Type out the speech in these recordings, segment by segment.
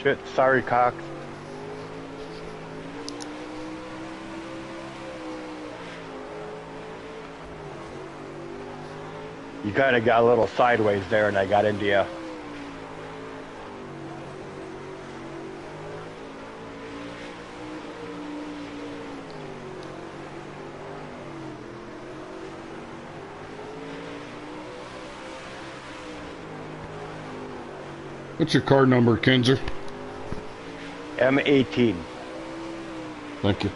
Shit, sorry, Cox. You kind of got a little sideways there, and I got into you. What's your card number, Kinzer? M18. Thank you.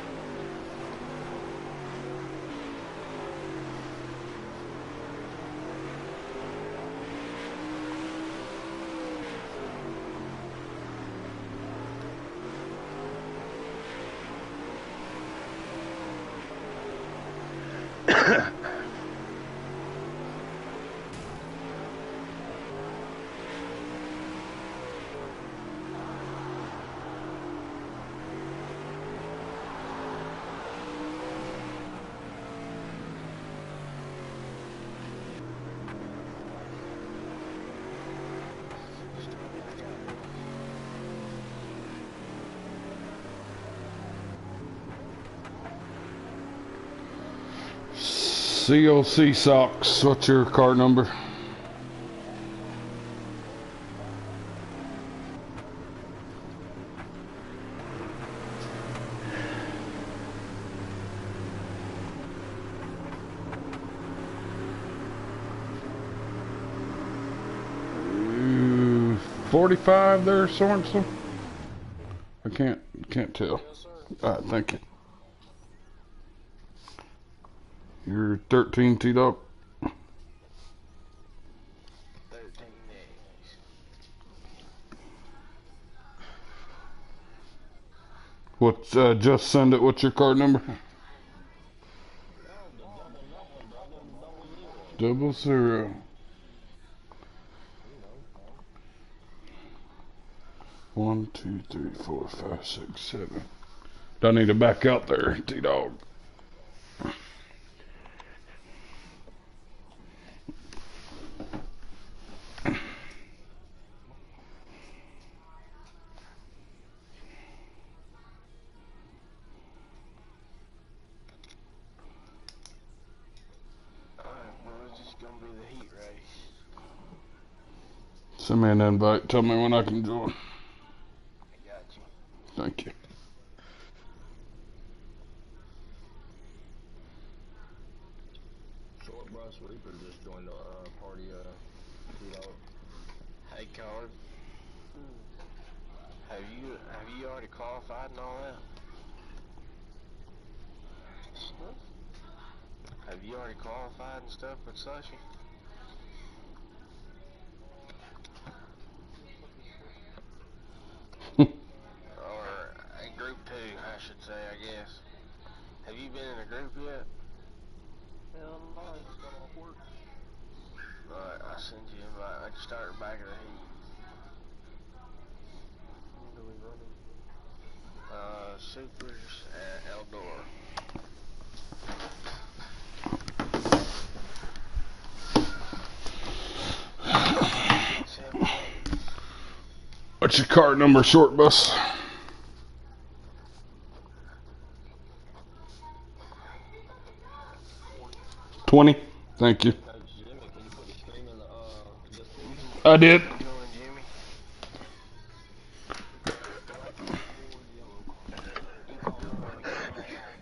COC Socks, what's your card number? Ooh, 45 there, Sorensen? I can't tell. Alright, thank you. You're 13, T-Dog. 13 days. What's just send it. What's your card number? 00. 1, 2, 3, 4, 5, 6, 7. Don't need to back out there, T-Dog. Send me an invite. Tell me when I can join. I got you. Thank you. Short bus Reaper just joined the party. T-Dog. Hey, Card. Have you already qualified and all that? Have you already qualified and stuff with Sashi? Or a group 2, I should say, I guess. Have you been in a group yet? Hell no, I just got off work. Alright, I'll send you an invite. I can start back of the heat. When do we run him? Supers at Eldor. What's your card number, Short Bus? $20. Thank you. Hey, Jimmy, can you put the stream in the Discord? I did. Join Jimmy.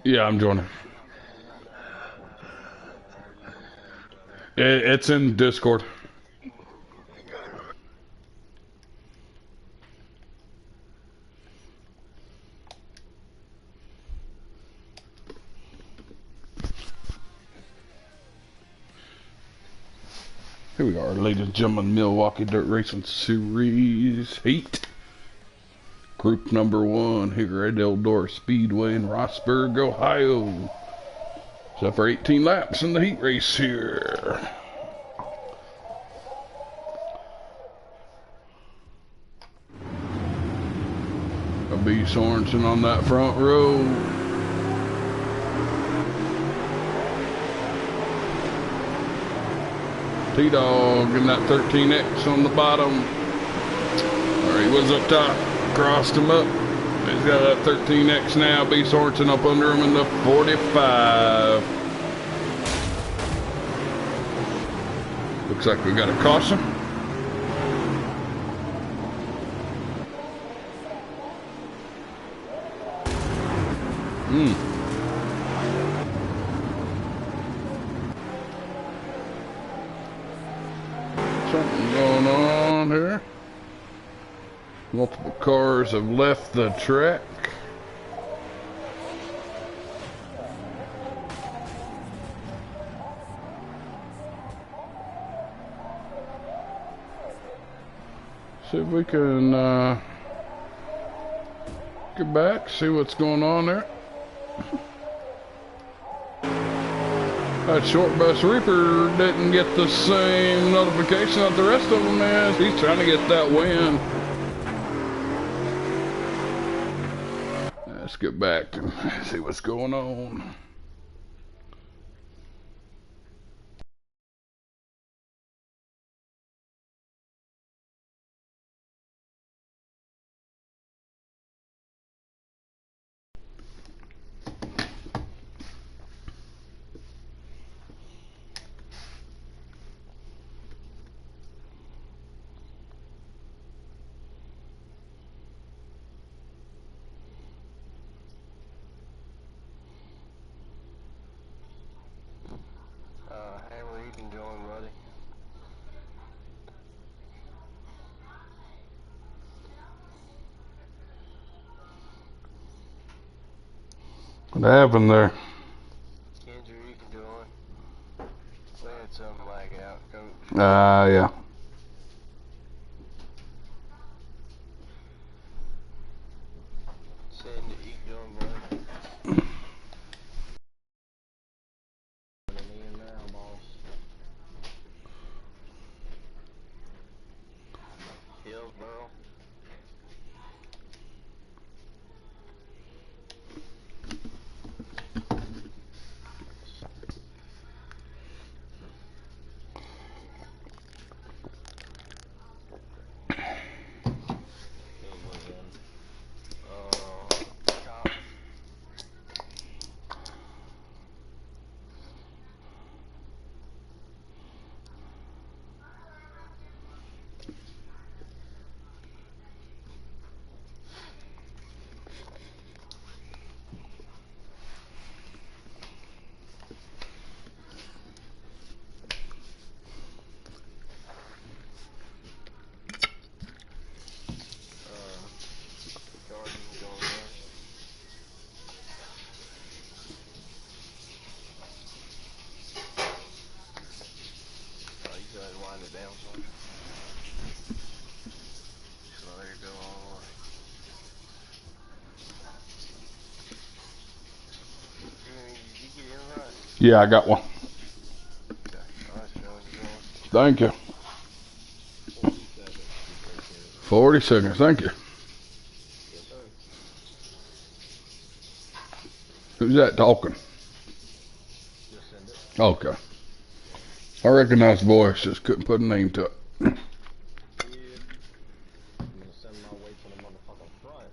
Yeah, I'm joining. It's in Discord. Here we are, ladies and gentlemen, Milwaukee Dirt Racing Series Heat. Group number 1 here at Eldor Speedway in Rossburg, Ohio. Except for 18 laps in the heat race here. A B. Sorensen on that front row. T-Dog in that 13X on the bottom. Or he was up top. crossed him up. He's got a 13X now. B. Sorensen up under him in the 45. Looks like we got a caution. Something going on here. Multiple cars have left the track. See if we can get back, see what's going on there. That short bus Reaper didn't get the same notification that the rest of them is. He's trying to get that win. Let's get back and see what's going on. Hammer, you can join, buddy. What happened there? Kendra, you can join. We had something lag out, coach. Yeah. Send it, you can join, buddy. In now, boss. Hillsboro. Cop. Jordan, you can join, buddy. Oh, you gotta wind it down, son. So there you go, all the way. Did you get in right? Yeah, I got one. Okay. Alright, Sean, you going? Thank you. 40 seconds, thank you. Yes, sir. Who's that talking? Just send it. Okay. I recognize the voice, just couldn't put a name to it. Yeah. I'm gonna send my weights on the motherfucking front.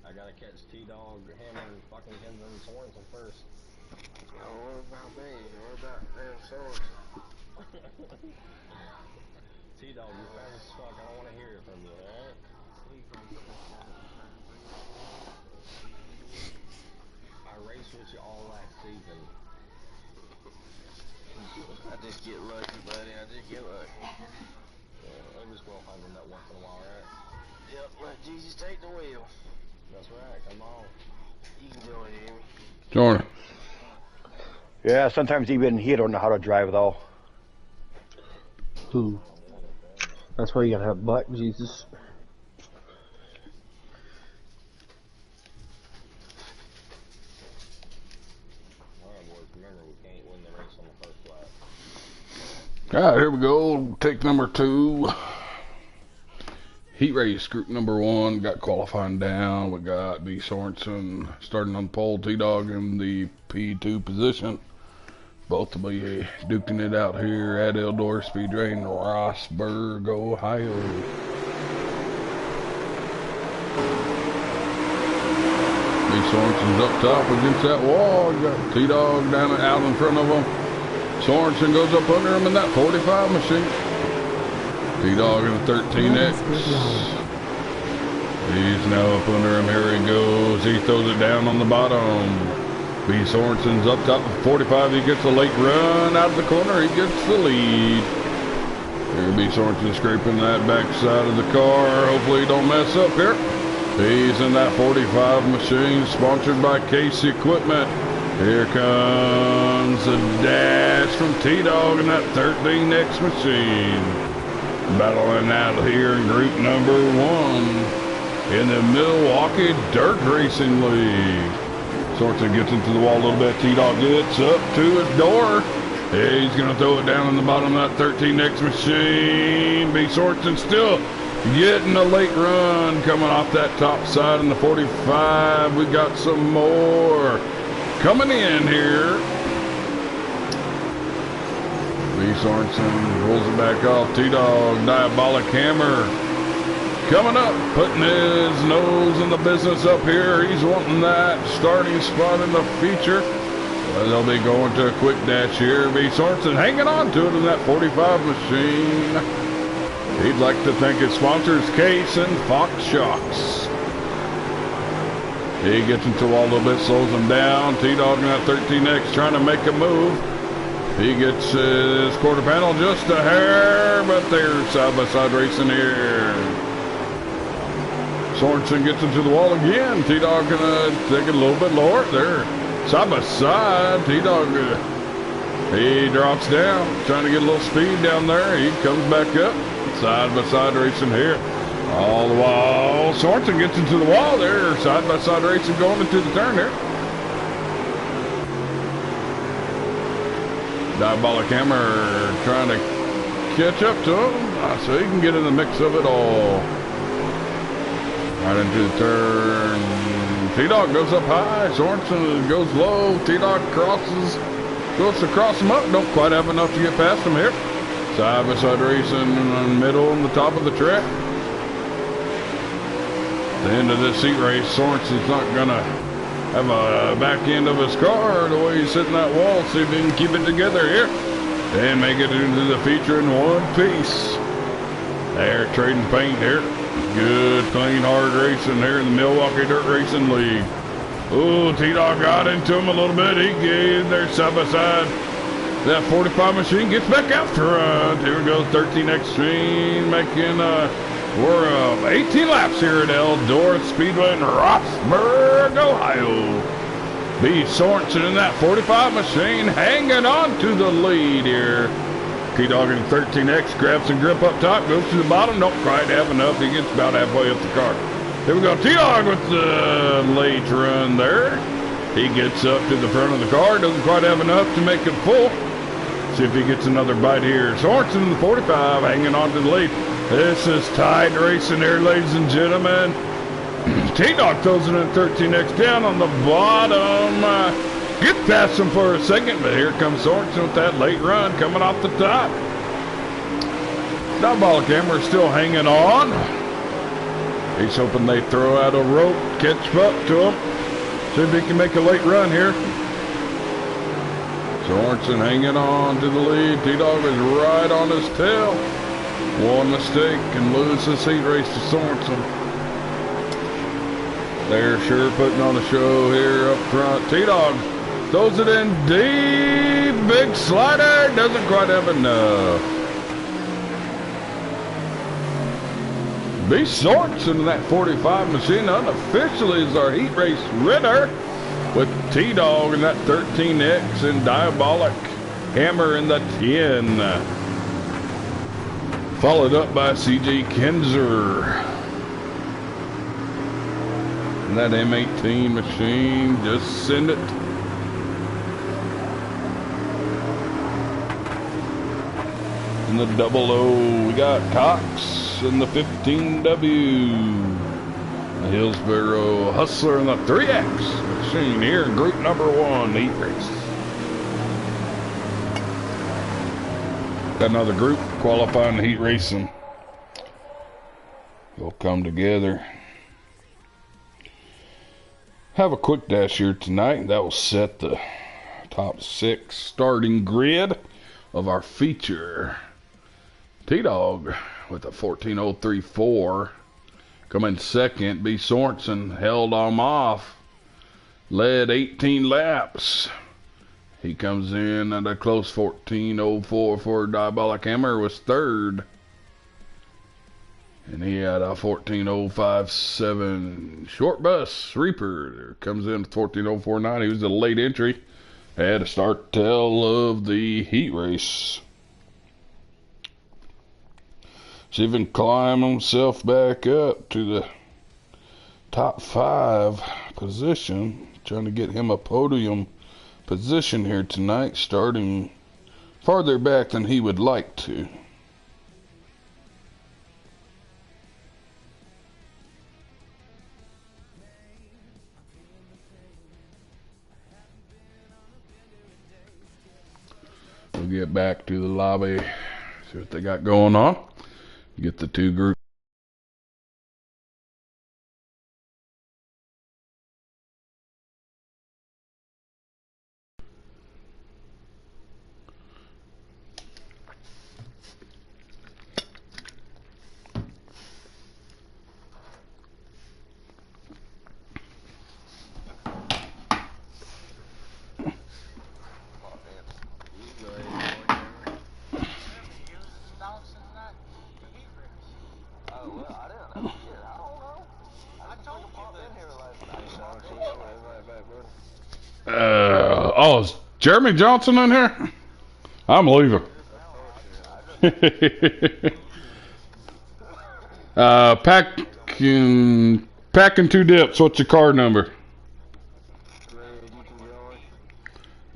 I gotta catch T-Dog, Hammer, and fucking Kendra and Sorensen first. Don't worry about me. Don't worry about damn source. T-Dog, you fast as fuck. I don't wanna hear it from you, alright? I raced with you all last season. I just get lucky, buddy. I just get lucky. Yeah, it was well handled that once in a while, right? Yep, let Jesus take the wheel. That's right, come on. You can join, Amy. Jordan. Yeah, sometimes even he don't know how to drive though. Who? That's why you gotta have Black Jesus. Alright, boys, remember we can't win the race on the first lap. Alright, here we go. Take number 2. Heat race group number 1. Got qualifying down. We got B. Sorensen starting on pole. T-Dog in the P2 position. Both will be duking it out here at Eldor Speedway in Rossburg, Ohio. Sorensen's up top against that wall. You got T-Dog down out in front of him. Sorensen goes up under him in that 45 machine. T-Dog in the 13X. He's now up under him. Here he goes. He throws it down on the bottom. B. Sorensen's up top with 45. He gets a late run out of the corner. He gets the lead. Here B. Sorensen scraping that back side of the car. Hopefully he don't mess up here. He's in that 45 machine sponsored by Case Equipment. Here comes a dash from T-Dog in that 13X machine. Battling out here in group number 1 in the Milwaukee Dirt Racing League. Sorensen gets into the wall a little bit. T-Dog gets up to his door. He's going to throw it down on the bottom of that 13X machine. B. Sorensen still getting a late run coming off that top side in the 45. We got some more coming in here. B. Sorensen rolls it back off. T-Dog, Diabolic Hammer coming up, putting his nose in the business up here. He's wanting that starting spot in the feature. Well, they'll be going to a quick dash here. B. Sorensen hanging on to it in that 45 machine. He'd like to thank his sponsors, Case and Fox Shocks. He gets into a wall a little bit, slows him down. T-Dog in that 13X trying to make a move. He gets his quarter panel just a hair, but they're side-by-side racing here. Sorensen gets into the wall again. T-Dog gonna take it a little bit lower. There, side-by-side. T-Dog, he drops down, trying to get a little speed down there. He comes back up. Side-by-side racing here. All the while, Sorensen gets into the wall there. Side-by-side racing going into the turn here. Diabolic Hammer trying to catch up to him so he can get in the mix of it all. Right into the turn. T-Dog goes up high. Sorensen goes low. T-Dog goes to cross him up. Don't quite have enough to get past him here. Side-by-side racing in the middle and the top of the track. At the end of this heat race, Sorensen's not going to have a back end of his car the way he's sitting that wall. See if he can keep it together here and make it into the feature in one piece. They're trading paint here. Good, clean, hard racing here in the Milwaukee Dirt Racing League. Ooh, T-Dog got into him a little bit. He gave there side-by-side. That 45 machine gets back out front. Here we go, 13X machine making, we're 18 laps here at Eldora Speedway in Rossburg, Ohio. B. Sorensen in that 45 machine hanging on to the lead here. T-Dog in 13X grabs some grip up top, goes to the bottom, don't quite have enough. He gets about halfway up the car. Here we go, T-Dog with the late run there. He gets up to the front of the car, doesn't quite have enough to make it full. See if he gets another bite here. Sorensen in the 45 hanging on to the lead. This is tight racing here, ladies and gentlemen. T-Dog throws it in 13X down on the bottom. Gets past him for a second, but here comes Sorensen with that late run coming off the top. Diabolic Hammer still hanging on. He's hoping they throw out a rope, catch up to him. See if he can make a late run here. Sorensen hanging on to the lead. T-Dog is right on his tail. One mistake and lose this heat race to Sorensen. They're sure putting on a show here up front. T-Dog throws it in deep. Big slider. Doesn't quite have enough. B. Sorensen in that 45 machine unofficially is our heat race winner, with T-Dog in that 13X and Diabolic Hammer in the 10. Followed up by C.J. Kinzer. And that M18 machine, just send it. In the 00, we got Cox in the 15W. The Hillsboro Hustler in the 3X machine here in group number 1 heat race. Got another group qualifying the heat racing. We'll come together. have a quick dash here tonight. That will set the top 6 starting grid of our feature. T-Dog with a 14.034. Coming second, B. Sorensen held him off. Led 18 laps. He comes in at a close 14.04 for Diabolic Hammer, was third. And he had a 14.057. Short Bus Reaper comes in at 14.049. He was a late entry. Had a start tail of the heat race. See if he can climb himself back up to the top 5 position. Trying to get him a podium position here tonight, starting farther back than he would like to. We'll get back to the lobby, see what they got going on. Get the 2 groups. Oh, is Jeremy Johnson in here? I'm leaving. Packing 2 dips. What's your card number?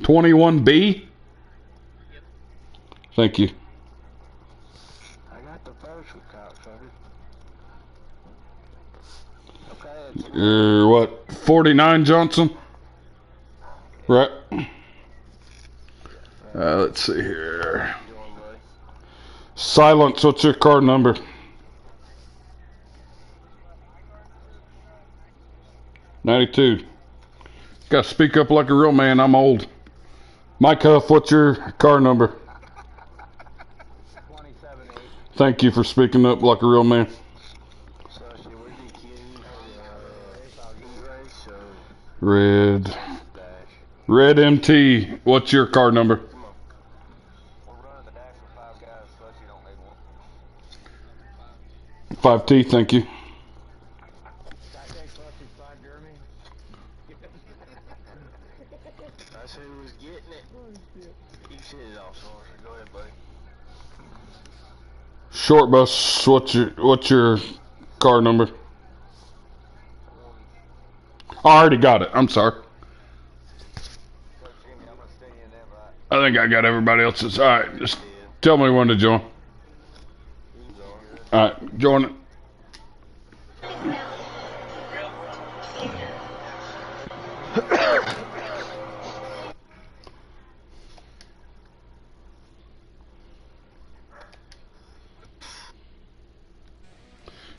21B? Thank you. I got the first one, cocksucker. Okay. You're what, 49 Johnson? Right. Let's see here. Silence, what's your card number? 92. Gotta speak up like a real man, I'm old. Mike Huff, what's your card number? 27-8. Thank you for speaking up like a real man. Red MT, what's your card number? We're running the dash with 5 guys, so you don't need one. 5T, thank you. That's who was getting it. You can it off, Sorensen. Go ahead, buddy. Short Bus, what's your card number? Oh, I already got it. I'm sorry. I think I got everybody else's. All right, just tell me when to join. All right, join it.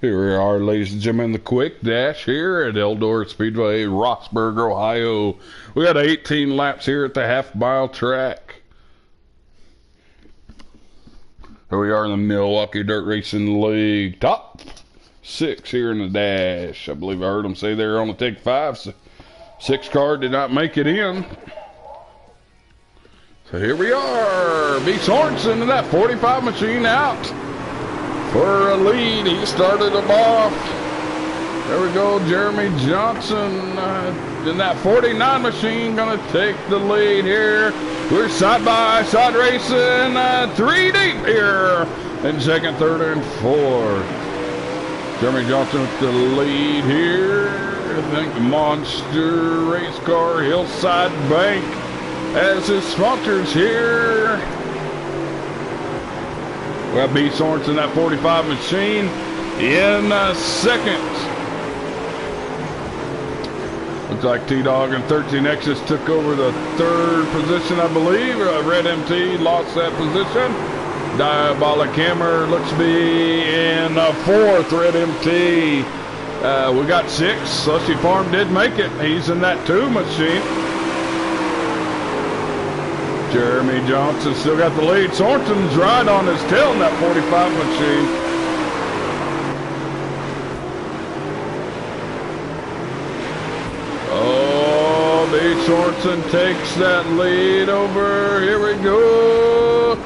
Here we are, ladies and gentlemen, the quick dash here at Eldora Speedway, Roxburgh, Ohio. We got 18 laps here at the half-mile track. Here we are in the Milwaukee Dirt Racing League. Top 6 here in the dash. I believe I heard them say they were on the take 5. So 6 car did not make it in. So here we are. B. Sorensen in that 45 machine out for a lead. He started them off. There we go. Jeremy Johnson in that 49 machine going to take the lead here. We're side by side racing 3 deep here in second, third, and fourth. Jeremy Johnson with the lead here. I think Monster Race Car Hillside Bank as his sponsors here. We have B. Sorensen, that 45 machine, in second. Looks like T-Dog and 13X's took over the 3rd position, I believe. Red MT lost that position. Diabolic Hammer looks to be in 4th. Red MT We got 6. Slushy Farm did make it. He's in that 2 machine. Jeremy Johnson still got the lead. Sorensen's right on his tail in that 45 machine. Oh, B. Sorensen takes that lead over. Here we go.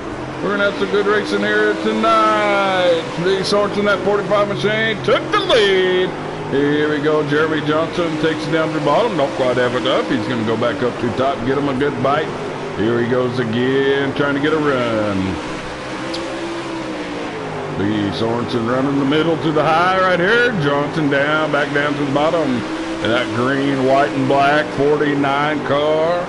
We're going to have some good racing here tonight. B. Sorensen, that 45 machine, took the lead. Here we go. Jeremy Johnson takes it down to the bottom. Don't quite have it up. He's going to go back up to top, get him a good bite. Here he goes again, trying to get a run. B. Sorensen running the middle to the high right here. Johnson down, back down to the bottom. And that green, white, and black 49 car.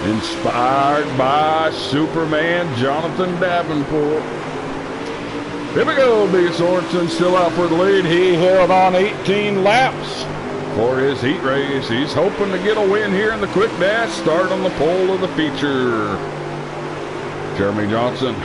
Inspired by Superman Jonathan Davenport. Here we go. B. Sorensen still out for the lead. He held on 18 laps for his heat race. He's hoping to get a win here in the quick dash. Start on the pole of the feature. Jeremy Johnson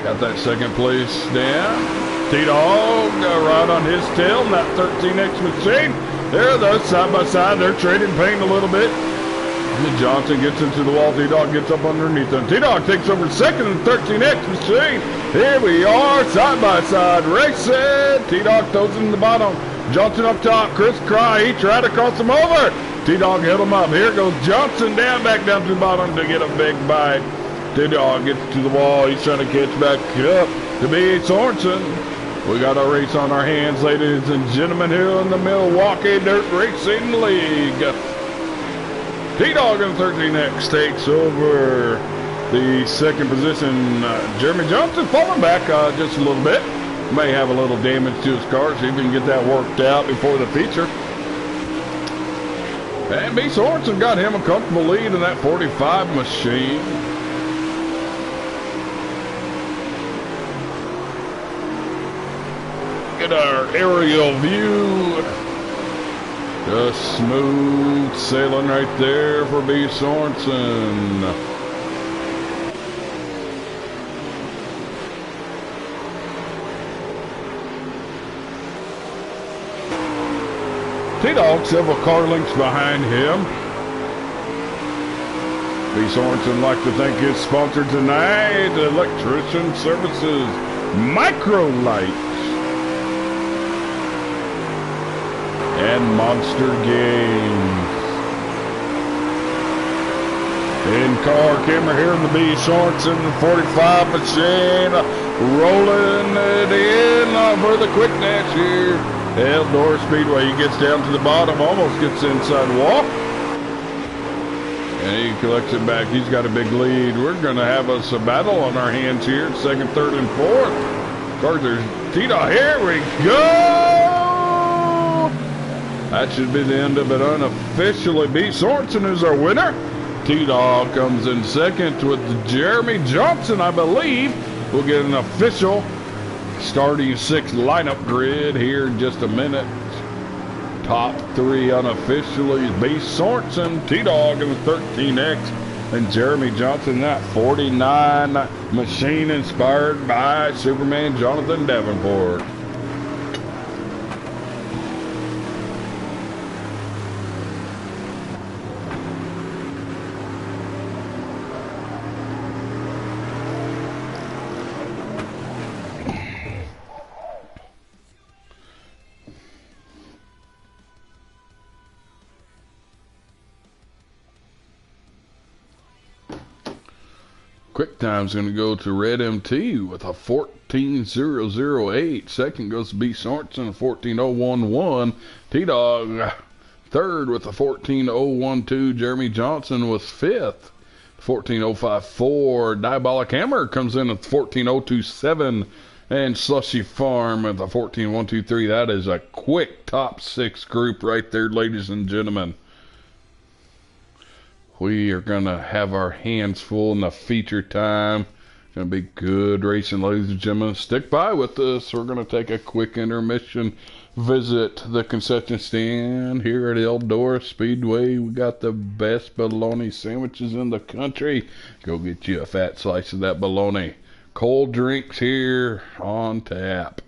got that second place down. T-Dog right on his tail in that 13X machine. There, those side by side. They're trading paint a little bit. And Johnson gets into the wall. T-Dog gets up underneath him. T-Dog takes over second in the 13X machine. Here we are, side by side racing. T-Dog throws in the bottom. Johnson up top. Chris Cry, he tried to cross him over. T-Dog held him up. Here goes Johnson down, back down to the bottom to get a big bite. T-Dog gets to the wall. He's trying to catch back up to B. Sorensen. We got a race on our hands, ladies and gentlemen, here in the Milwaukee Dirt Racing League. T-Dog in 13X takes over the second position. Jeremy Johnson falling back just a little bit. May have a little damage to his car, so he can get that worked out before the feature. And B. Sorensen got him a comfortable lead in that 45 machine. Get our aerial view. Just smooth sailing right there for B. Sorensen. T-Dog several car lengths behind him. B. Sorensen like to thank his sponsor tonight, Electrician Services, Microlight. And Monster Games. In-car camera here in the B. Sorensen 45 machine. Rolling it in for the quick dash here. Outdoor Speedway. He gets down to the bottom, almost gets inside wall. And he collects it back. He's got a big lead. We're going to have us a battle on our hands here. Second, third, and fourth. Cars are T-Dog. Here we go. That should be the end of it unofficially. B. Sorensen is our winner. T-Dog comes in second with Jeremy Johnson, I believe. We'll get an official starting 6 lineup grid here in just a minute. Top 3 unofficially. B. Sorensen, T-Dog in the 13X, and Jeremy Johnson, that 49 machine inspired by Superman Jonathan Davenport. Quick time's going to go to Red MT with a 14.008. Second goes to B. Sorensen, 14.011. T-Dog third with a 14.012. Jeremy Johnson was fifth, 14.054. Diabolic Hammer comes in at 14.027. And Slushy Farm at the 14.123. That is a quick top 6 group right there, ladies and gentlemen. We are going to have our hands full in the feature time. Going to be good racing, ladies and gentlemen. Stick by with us. We're going to take a quick intermission. Visit the concession stand here at Eldora Speedway. We got the best bologna sandwiches in the country. Go get you a fat slice of that bologna. Cold drinks here on tap.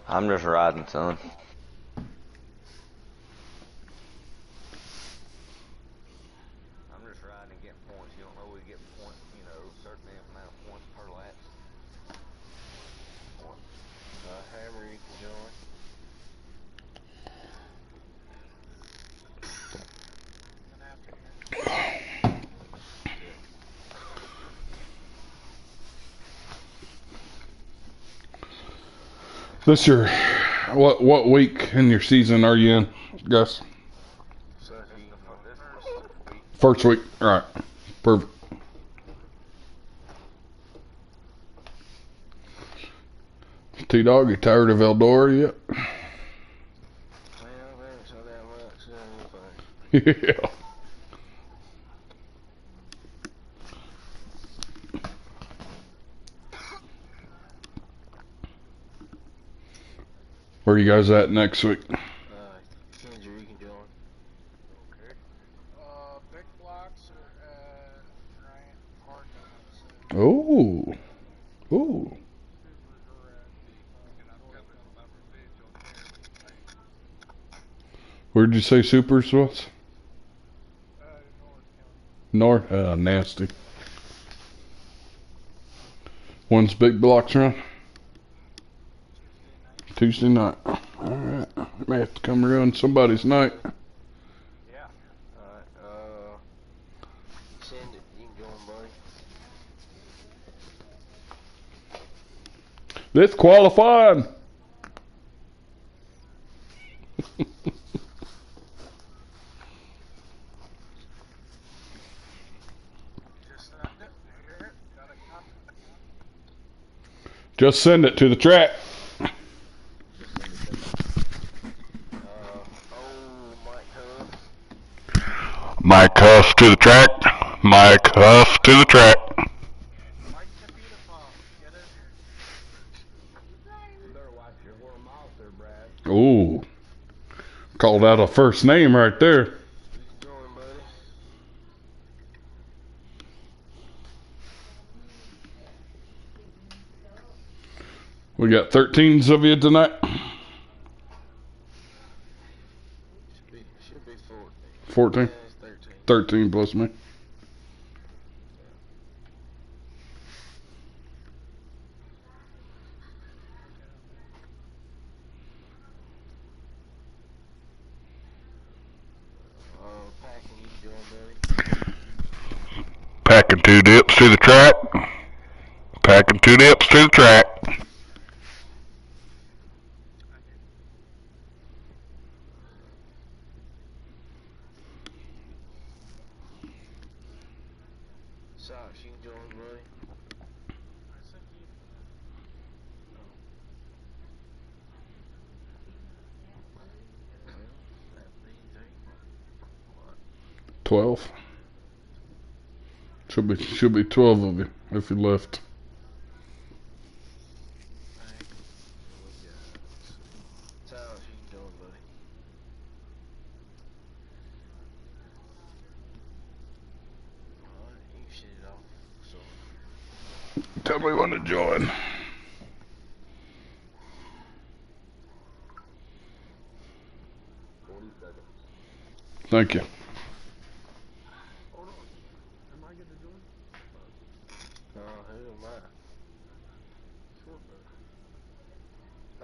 I'm just riding, son. I'm just riding and getting points. You don't know we get points, you know, a certain amount of points per lap. Hammer, you can join. This your what week in your season are you in, Gus? First week. All right. Perfect. T-Dog, you tired of Eldora yet? Yeah. Where you guys at next week? Kendra, you can join. Okay. Big blocks are at Giant Park. Oh. Oh. Where'd you say Supers was? North. Nasty. When's Big Blocks run? Tuesday night. Alright. May have to come around somebody's night. Yeah. Alright, send it. You can join, buddy. This qualifying. Just send it to the track. Mike Huff to the track. Mike Huff to the track. Mike beautiful. Get in here. You better watch your 4 miles there, Brad. Ooh. Called out a first name right there. You can join, buddy. We got 13s of you tonight. Should be 14. 14? Yeah, it's 13. 13 plus me. Packing, you can join, buddy. Packing 2 dips to the track. Packing 2 dips to the track. Socks, you can join, buddy. I said you. 12. Should be 12 of you if you left. Socks, you can join, buddy. Alright, you can shit it off. So, Tell me when to join. Thank you. Hold on. Am I getting to join? No, who am I? Short bro.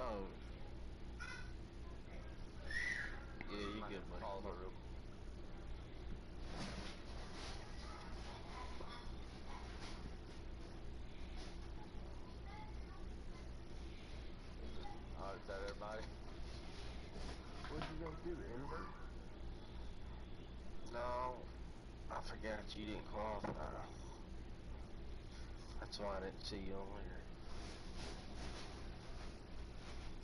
Oh. Yeah, you good, buddy. Pause it real Alright, is that everybody? What'd you guys do? Invert? No, I forgot you didn't qualify. That's why I didn't see you on here.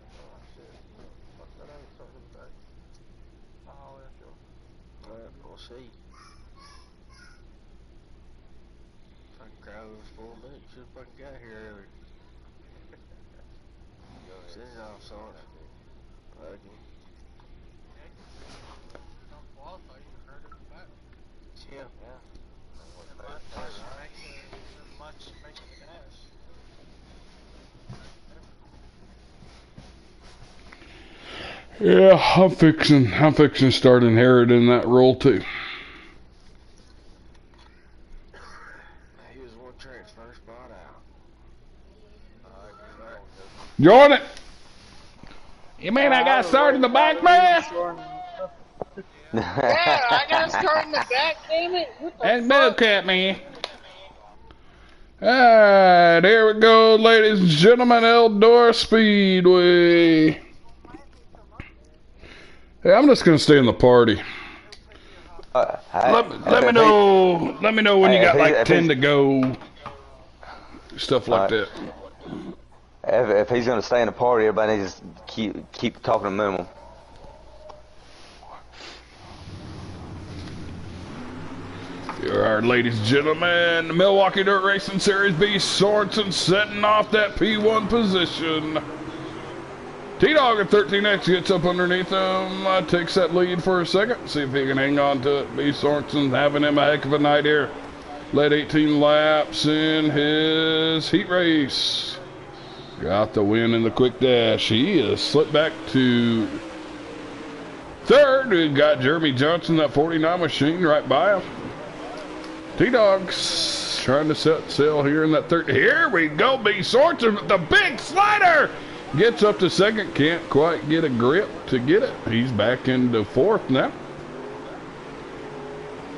Oh shit. Fuck that, I ain't starting in the back. I'll holler at y'all. Alright, we'll see. Fucking crowd was full of it. Should've fucking got here earlier. Go ahead. Send it off, Sarge. Fucking. Don't qualify, you can hurt it back. Yeah. Yeah. And much makes the dash. Yeah, I'm fixing to start inheriting that role too. He was one track's first spot out. Join it. You mean I got started in the back, man? Yeah, I got to start in the back, damn it. What the That's fuck? Bellcat, man. Alright, here we go, ladies and gentlemen, Eldora Speedway. Hey, I'm just gonna stay in the party. Let me know when you got like 10 to go. Stuff like that. If he's gonna stay in the party, everybody needs to keep talking to minimum. Here are, ladies and gentlemen, the Milwaukee Dirt Racing Series B Sorensen setting off that P1 position. T-Dog at 13X gets up underneath him, takes that lead for a second, see if he can hang on to it. B Sorensen having him a heck of a night here. Led 18 laps in his heat race. Got the win in the quick dash. He is slipped back to third. We got Jeremy Johnson, that 49 machine, right by him. T-Dog's trying to set sail here in that third. Here we go, B. Sorensen with the big slider. Gets up to second, can't quite get a grip to get it. He's back into fourth now.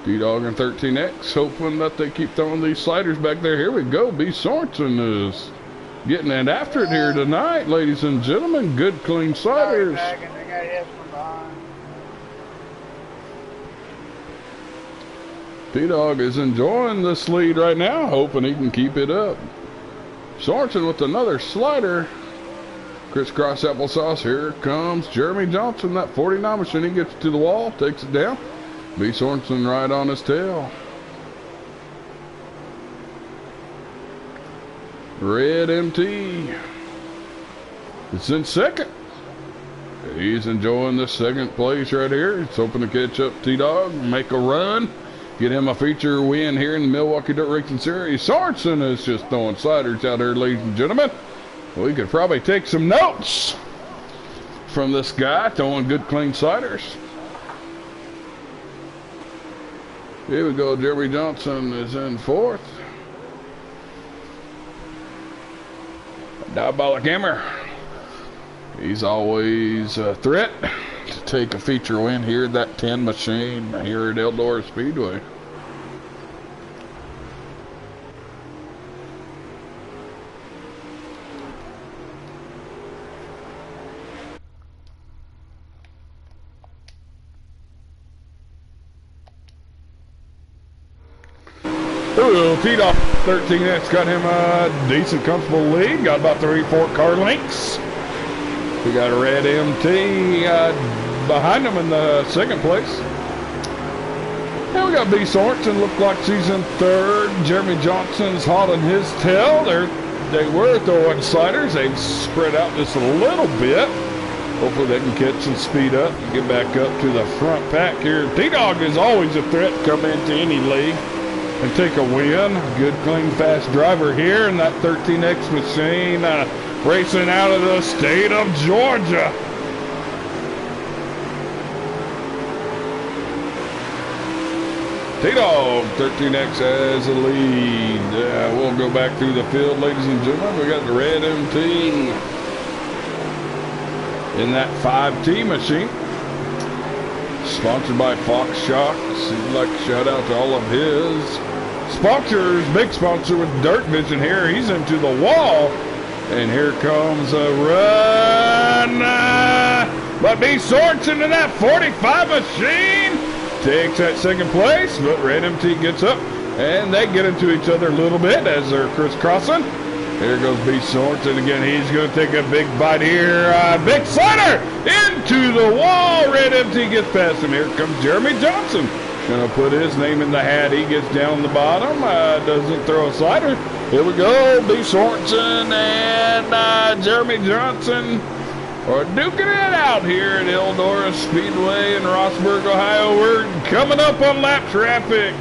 T-Dog and 13X hoping that they keep throwing these sliders back there. Here we go, B. Sorensen is getting it after it here tonight, ladies and gentlemen. Good, clean sliders. T-Dog is enjoying this lead right now, hoping he can keep it up. Sorensen with another slider. Crisscross applesauce. Here comes Jeremy Johnson, that 49 machine. He gets to the wall, takes it down. B. Sorensen right on his tail. Red MT is in second. He's enjoying this second place right here. He's hoping to catch up T-Dog, make a run, get him a feature win here in the Milwaukee Dirt Racing Series. Sorensen is just throwing sliders out there, ladies and gentlemen. We could probably take some notes from this guy throwing good, clean sliders. Here we go. Jeremy Johnson is in fourth. Diabolic Hammer. He's always a threat to take a feature win here at that 10 machine here at Eldora Speedway. T-Dog 13X got him a decent, comfortable lead. Got about 3-4 car lengths. We got a red MT behind him in the second place. And we got B. Sorensen, looked like she's in third. Jeremy Johnson's hauling his tail. They were throwing sliders. They've spread out just a little bit. Hopefully they can catch and speed up and get back up to the front pack here. T-Dog is always a threat to come into any league and take a win. Good, clean, fast driver here in that 13X machine, racing out of the state of Georgia. T-Dog, 13X has the lead. We'll go back through the field, ladies and gentlemen. We got the Red MT in that 5T machine. Sponsored by Fox Shocks. He'd like to shout out to all of his sponsors. Big sponsor with Dirt Vision here. He's into the wall. And here comes a run. But B. Sorensen in that 45 machine takes that second place. But Red MT gets up. And they get into each other a little bit as they're crisscrossing. Here goes B. Sorensen again. He's going to take a big bite here. Big slider into the wall. Red MT gets past him. Here comes Jeremy Johnson. Going to put his name in the hat. He gets down the bottom. Doesn't throw a slider. Here we go. B. Sorensen and Jeremy Johnson are duking it out here at Eldora Speedway in Rossburg, Ohio. We're coming up on lap traffic.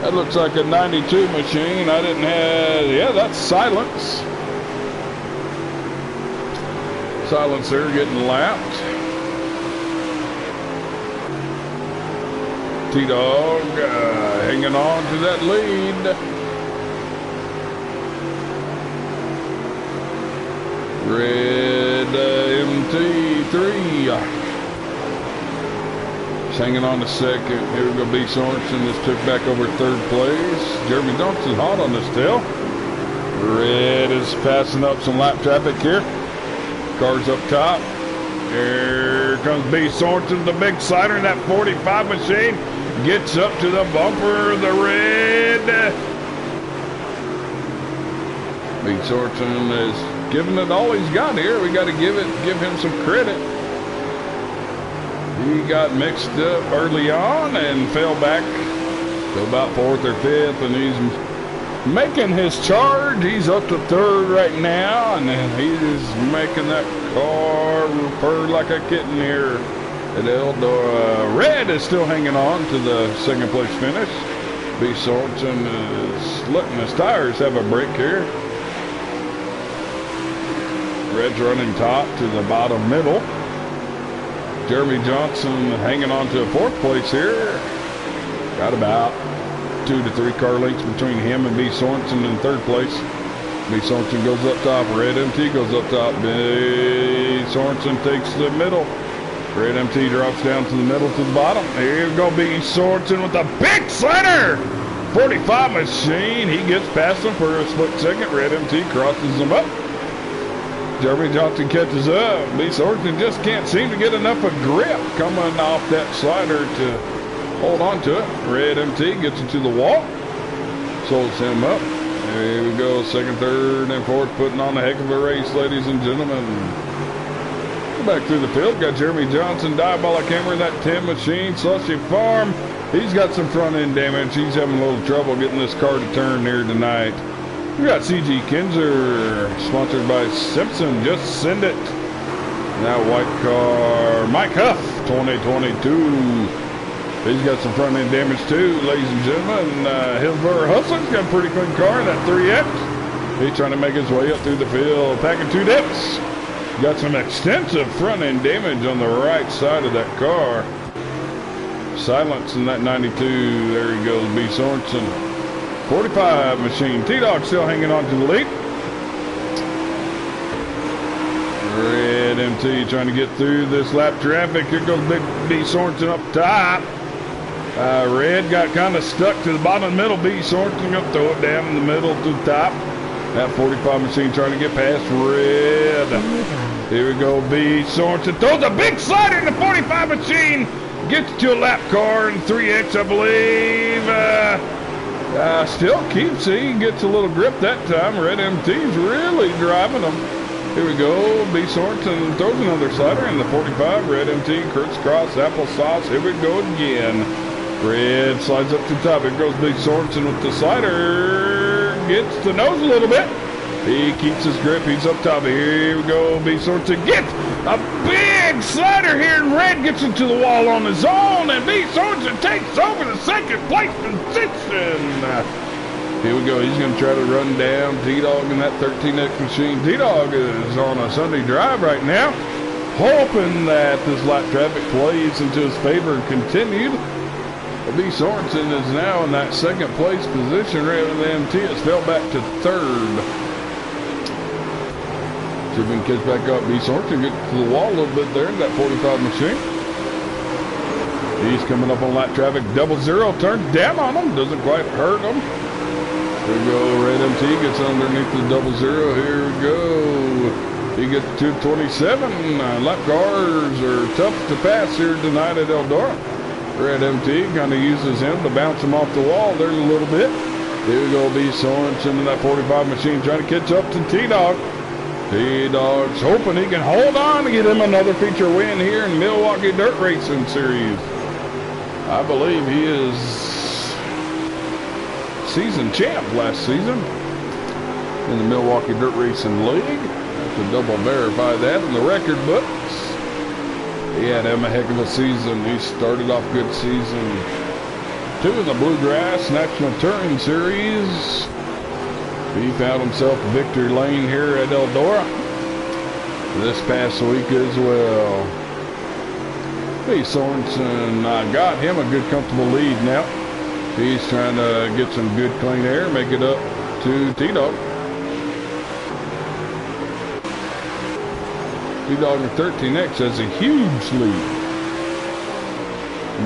That looks like a 92 machine. I didn't have, yeah, that's Silence. Silencer getting lapped. T-Dog hanging on to that lead. Red MT3. Hanging on to second. Here we go, B. Sorensen just took back over third place. Jeremy Johnson's hot on this tail. Red is passing up some lap traffic here. Cars up top. Here comes B. Sorensen, the big slider in that 45 machine. Gets up to the bumper of the red. B. Sorensen is giving it all he's got here. We got to give him some credit. He got mixed up early on and fell back to about fourth or fifth, and he's making his charge. He's up to third right now, and he's making that car purr like a kitten here at Eldora. Red is still hanging on to the second place finish. B. Sorensen is letting his tires have a break here. Red's running top to the bottom middle. Jeremy Johnson hanging on to a fourth place here. Got about 2 to 3 car lengths between him and B. Sorensen in third place. B. Sorensen goes up top. Red MT goes up top. B. Sorensen takes the middle. Red MT drops down to the middle to the bottom. Here we go, B. Sorensen with a big slider. 45 machine. He gets past him for a split second. Red MT crosses him up. Jeremy Johnson catches up. B. Sorensen just can't seem to get enough of grip coming off that slider to hold on to it. Red MT gets into the wall. Slows him up. There we go. Second, third, and fourth putting on a heck of a race, ladies and gentlemen. Go back through the field. Got Jeremy Johnson, Diabolic Hammer, that 10 machine. Slushy Farm. He's got some front end damage. He's having a little trouble getting this car to turn here tonight. We got CG Kinzer, sponsored by Simpson. Just send it. Now white car, Mike Huff, 2022. He's got some front end damage too, ladies and gentlemen. Hillsborough Hustler's got a pretty clean car in that 3X. He's trying to make his way up through the field, packing 2 dips. Got some extensive front end damage on the right side of that car. Silence in that 92. There he goes, B. Sorensen. 45 machine. T-Dog still hanging on to the lead. Red MT trying to get through this lap traffic. Here goes Big B. Sorensen up top. Red got kind of stuck to the bottom of the middle. B. Sorensen going to throw it down in the middle to the top. That 45 machine trying to get past Red. Here we go. B. Sorensen throws a big slider in the 45 machine. Gets to a lap car in 3X, I believe. Still keeps, he gets a little grip that time. Red MT's really driving him. Here we go. B. Sorensen throws another slider in the 45. Red MT, crisscross, applesauce. Here we go again. Red slides up to the top. Here goes B. Sorensen with the slider. Gets the nose a little bit. He keeps his grip. He's up top. Here we go. B. Sorensen gets a big slider here, and Red gets into the wall on his own, and B. Sorensen takes over the second place position. Here we go. He's going to try to run down T-Dog in that 13X machine. T-Dog is on a Sunday drive right now, hoping that this lap traffic plays into his favor and continued. B. Sorensen is now in that second place position. Red MT has fell back to third. See if we can catch back up. B. Sorensen get to the wall a little bit there in that 45 machine. He's coming up on lap traffic. 00 turns down on him. Doesn't quite hurt him. Here we go. Red MT gets underneath the 00. Here we go. He gets to 27. Lap cars are tough to pass here tonight at Eldora. Red MT kind of uses him to bounce him off the wall there a little bit. Here we go. B. Sorensen in that 45 machine trying to catch up to T-Dog. T-Dog's hoping he can hold on to get him another feature win here in Milwaukee Dirt Racing Series. I believe he is season champ last season in the Milwaukee Dirt Racing League. To double verify that in the record books. He had him a heck of a season. He started off good season. 2 in the Bluegrass National Touring Series. He found himself a victory lane here at Eldora this past week as well. B. Sorensen got him a good comfortable lead now. He's trying to get some good clean air, make it up to T-Dog. T-Dog in 13X has a huge lead.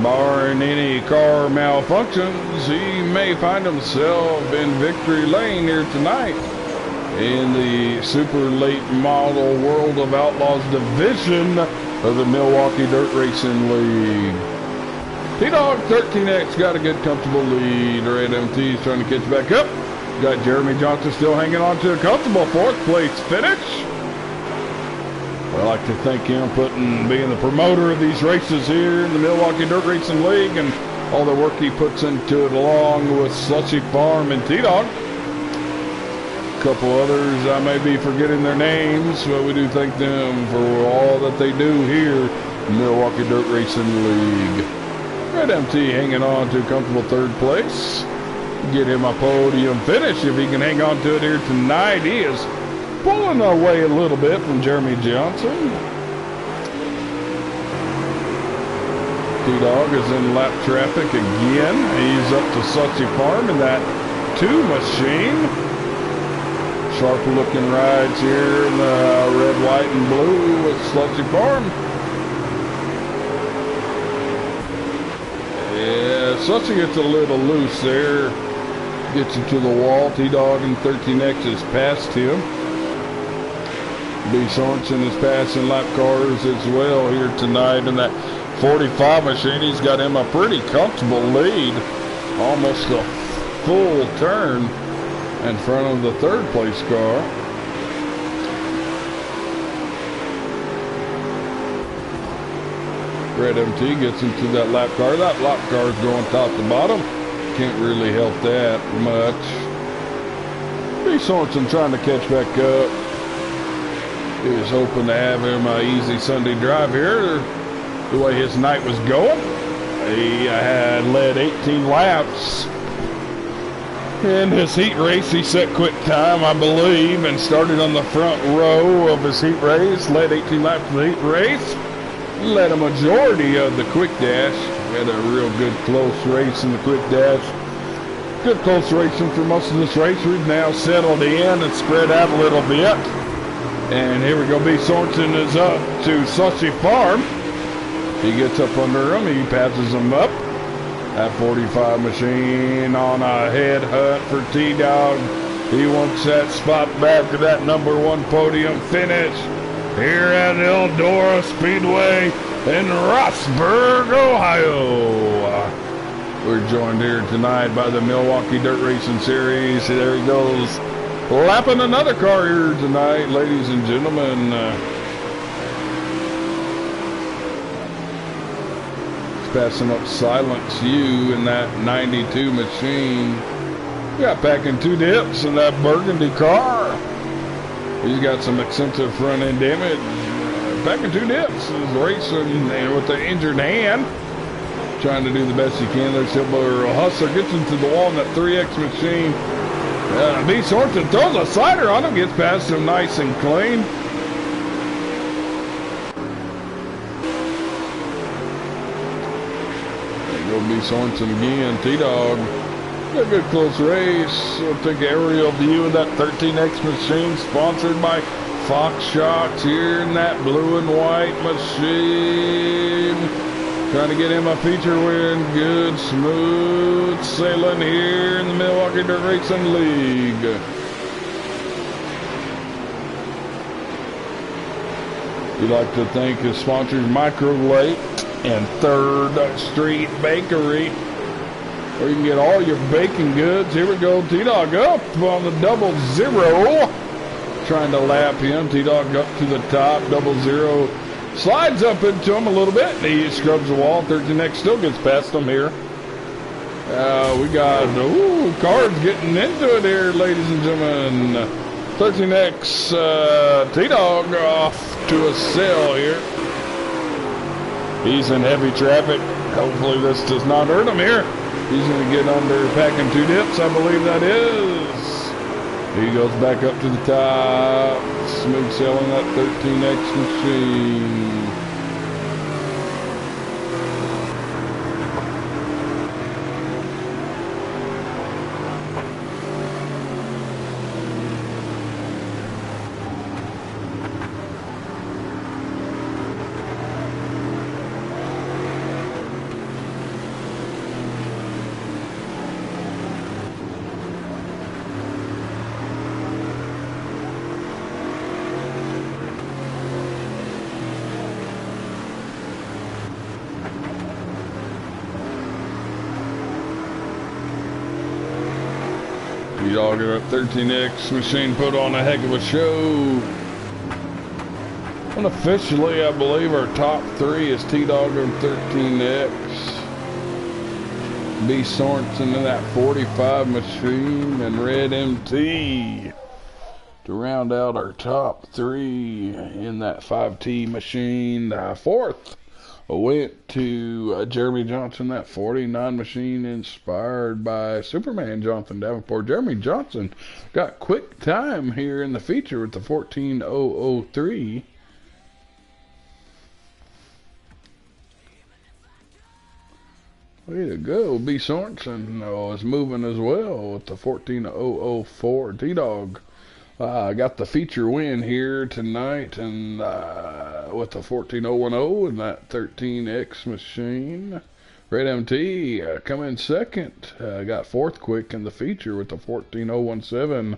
Barring any car malfunctions, he may find himself in victory lane here tonight in the super late model World of Outlaws division of the Milwaukee Dirt Racing League. T-Dog 13X got a good comfortable lead. Red MT is trying to catch back up. Got Jeremy Johnson still hanging on to a comfortable 4th place finish. I'd like to thank him being the promoter of these races here in the Milwaukee Dirt Racing League and all the work he puts into it along with Slushy Farm and T-Dog. A couple others, I may be forgetting their names, but we do thank them for all that they do here in the Milwaukee Dirt Racing League. Red MT hanging on to a comfortable 3rd place. Get him a podium finish if he can hang on to it here tonight. He is pulling away a little bit from Jeremy Johnson. T-Dog is in lap traffic again. He's up to Slushy Farm in that 2 machine. Sharp looking rides here in the red, white, and blue with Slushy Farm. Yeah, Slushy gets a little loose there. Gets you to the wall. T-Dog in 13X has passed him. B. Sorensen is passing lap cars as well here tonight in that 45 machine. He's got him a pretty comfortable lead. Almost a full turn in front of the 3rd place car. Red MT gets into that lap car. That lap car is going top to bottom. Can't really help that much. B. Sorensen trying to catch back up. He was hoping to have him an easy Sunday drive here, the way his night was going. He had led 18 laps in his heat race. He set quick time, I believe, and started on the front row of his heat race. Led 18 laps in the heat race. Led a majority of the quick dash. Had a real good close race in the quick dash. Good close racing for most of this race. We've now settled in and spread out a little bit. And here we go. B. Sorensen is up to Slushy Farm. He gets up under him. He passes him up. That 45 machine on a head hunt for T-Dog. He wants that spot back to that #1 podium finish here at Eldora Speedway in Rossburg, Ohio. We're joined here tonight by the Milwaukee Dirt Racing Series. There he goes. Lapping another car here tonight, ladies and gentlemen. He's passing up Silence U in that 92 machine. Got back in 2 dips in that burgundy car. He's got some extensive front end damage. Back in 2 dips. He's racing with the injured hand. Trying to do the best he can. There's Silver Hustler gets into the wall in that 3X machine. B. Sorensen throws a slider on him, gets past him nice and clean. There you go, B. Sorensen again. T-Dog. A good close race. We'll take an aerial view of that 13X machine, sponsored by Fox Shots here in that blue and white machine. Trying to get him a feature win. Good, smooth sailing here in the Milwaukee Dirt Racing League. We'd like to thank his sponsors, Microlate and 3rd Street Bakery, where you can get all your baking goods. Here we go, T-Dog up on the 00. Trying to lap him. T-Dog up to the top, 00. Slides up into him a little bit. He scrubs the wall. 13X still gets past him here. We got, cards getting into it here, ladies and gentlemen. 13X, T-Dog off to a sail here. He's in heavy traffic. Hopefully this does not hurt him here. He's going to get under packing 2 dips, I believe that is. He goes back up to the top. Smooth sailing that 13X machine. T-Dog at 13X machine put on a heck of a show. Unofficially, I believe our top 3 is T-Dog on 13X. B. Sorensen in that 45 machine, and Red MT to round out our top 3 in that 5T machine. 4th went to Jeremy Johnson, that 49 machine, inspired by Superman Jonathan Davenport. Jeremy Johnson got quick time here in the feature with the 14003. Way to go. B. Sorensen is moving as well with the 14004. T-Dog got the feature win here tonight, and with the 14010 and that 13X machine. Red MT coming second. Got 4th quick in the feature with the 14017.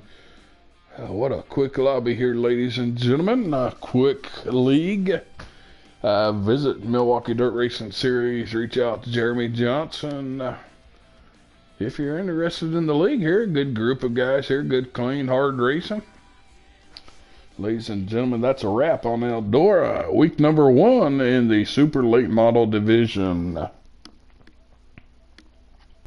What a quick lobby here, ladies and gentlemen. Quick league. Visit Milwaukee Dirt Racing Series. Reach out to Jeremy Johnson. If you're interested in the league here, good group of guys here. Good, clean, hard racing. Ladies and gentlemen, that's a wrap on Eldora. Week number 1 in the super late model division.